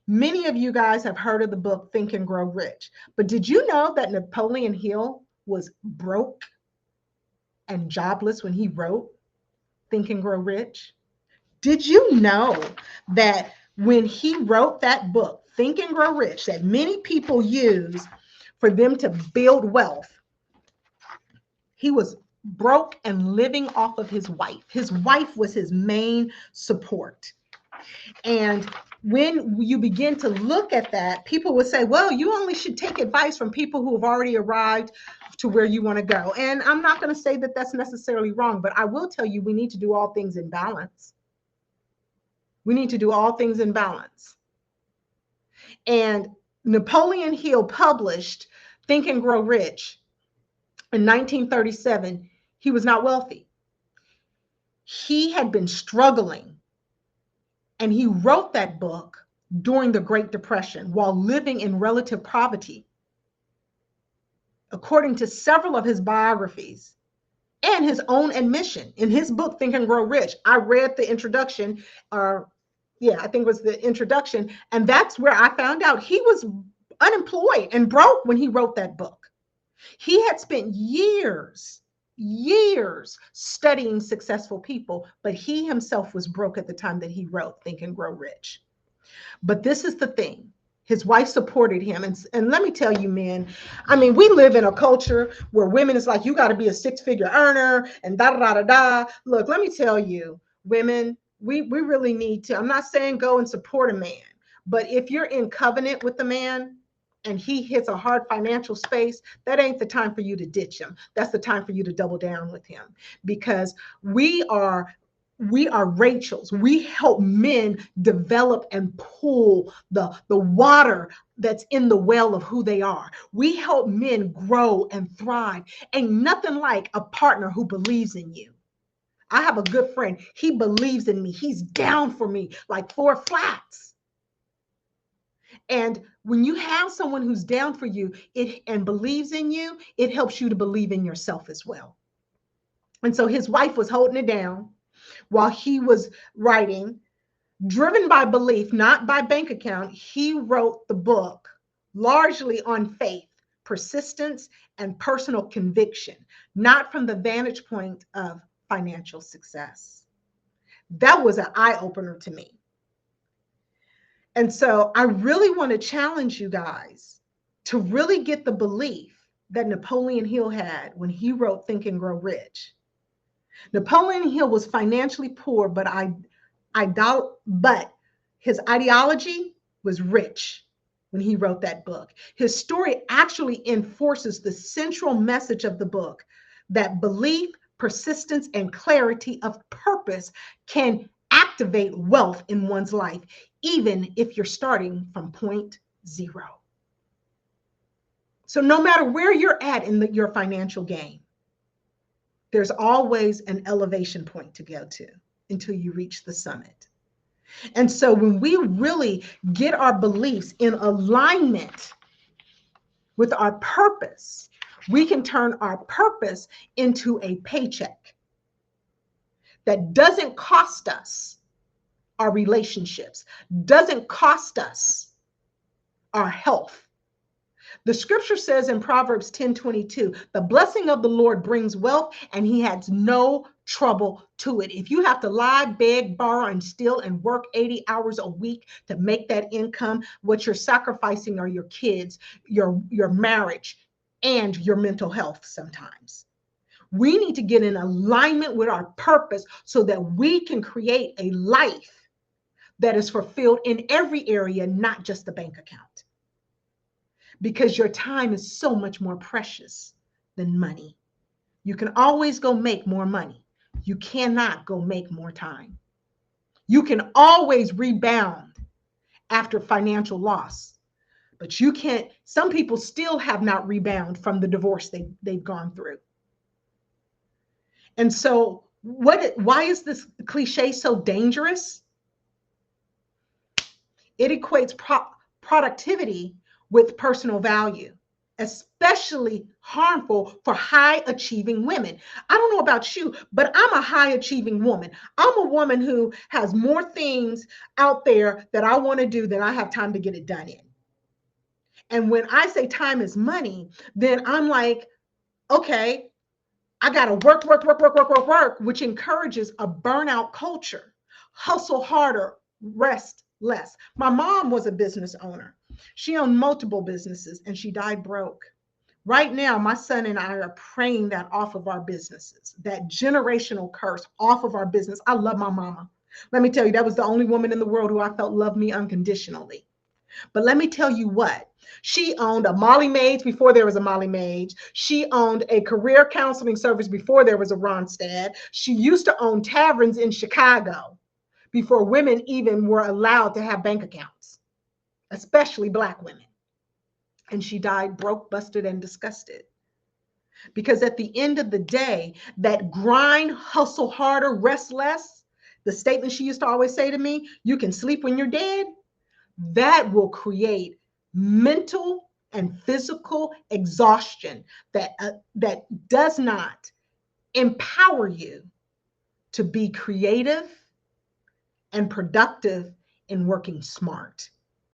Many of you guys have heard of the book Think and Grow Rich, but did you know that Napoleon Hill was broke and jobless when he wrote Think and Grow Rich? Did you know that when he wrote that book, Think and Grow Rich, that many people use for them to build wealth, he was broke and living off of his wife. His wife was his main support. And when you begin to look at that, people would say, well, you only should take advice from people who have already arrived to where you want to go. And I'm not going to say that that's necessarily wrong, but I will tell you we need to do all things in balance. We need to do all things in balance. And Napoleon Hill published Think and Grow Rich in 1937. He was not wealthy. He had been struggling, and he wrote that book during the Great Depression while living in relative poverty. According to several of his biographies and his own admission in his book, Think and Grow Rich, I read the introduction, I think it was the introduction, and that's where I found out he was unemployed and broke when he wrote that book. He had spent years studying successful people, but he himself was broke at the time that he wrote Think and Grow Rich. But this is the thing. His wife supported him. And let me tell you, men, I mean, we live in a culture where women is like, you got to be a six-figure earner and da da da da. Look, let me tell you, women, we really need to. I'm not saying go and support a man, but if you're in covenant with the man and he hits a hard financial space, that ain't the time for you to ditch him. That's the time for you to double down with him, because we are Rachels. We help men develop and pull the water that's in the well of who they are. We help men grow and thrive. Ain't nothing like a partner who believes in you. I have a good friend. He believes in me. He's down for me like four flats. And when you have someone who's down for you and believes in you, it helps you to believe in yourself as well. And so his wife was holding it down while he was writing. Driven by belief, not by bank account, he wrote the book largely on faith, persistence, and personal conviction, not from the vantage point of financial success. That was an eye-opener to me. And so I really want to challenge you guys to really get the belief that Napoleon Hill had when he wrote Think and Grow Rich. Napoleon Hill was financially poor, but his ideology was rich when he wrote that book. His story actually enforces the central message of the book, that belief, persistence, and clarity of purpose can activate wealth in one's life, even if you're starting from point zero. So no matter where you're at in your financial game, there's always an elevation point to go to until you reach the summit. And so when we really get our beliefs in alignment with our purpose, we can turn our purpose into a paycheck that doesn't cost us our relationships, doesn't cost us our health. The scripture says in Proverbs 10:22, the blessing of the Lord brings wealth, and he has no trouble to it. If you have to lie, beg, borrow, and steal and work 80 hours a week to make that income, what you're sacrificing are your kids, your marriage, and your mental health sometimes. We need to get in alignment with our purpose so that we can create a life that is fulfilled in every area, not just the bank account. Because your time is so much more precious than money. You can always go make more money. You cannot go make more time. You can always rebound after financial loss, but you can't. Some people still have not rebounded from the divorce they've gone through. And so why is this cliche so dangerous? It equates productivity with personal value. especially harmful for high achieving women. I don't know about you, but I'm a high achieving woman. I'm a woman who has more things out there that I want to do than I have time to get it done in. And when I say time is money, then I'm like, okay, I got to work, work, work, work, work, work, work, which encourages a burnout culture. Hustle harder, rest less. My mom was a business owner. She owned multiple businesses and she died broke. Right now, my son and I are praying that off of our businesses, that generational curse off of our business. I love my mama. Let me tell you, that was the only woman in the world who I felt loved me unconditionally. But let me tell you what, she owned a Molly Maids before there was a Molly Maids. She owned a career counseling service before there was a Ronstadt. She used to own taverns in Chicago before women even were allowed to have bank accounts, especially Black women. And she died broke, busted, and disgusted. Because at the end of the day, that grind, hustle harder, rest less, the statement she used to always say to me, you can sleep when you're dead, that will create mental and physical exhaustion that does not empower you to be creative and productive in working smart.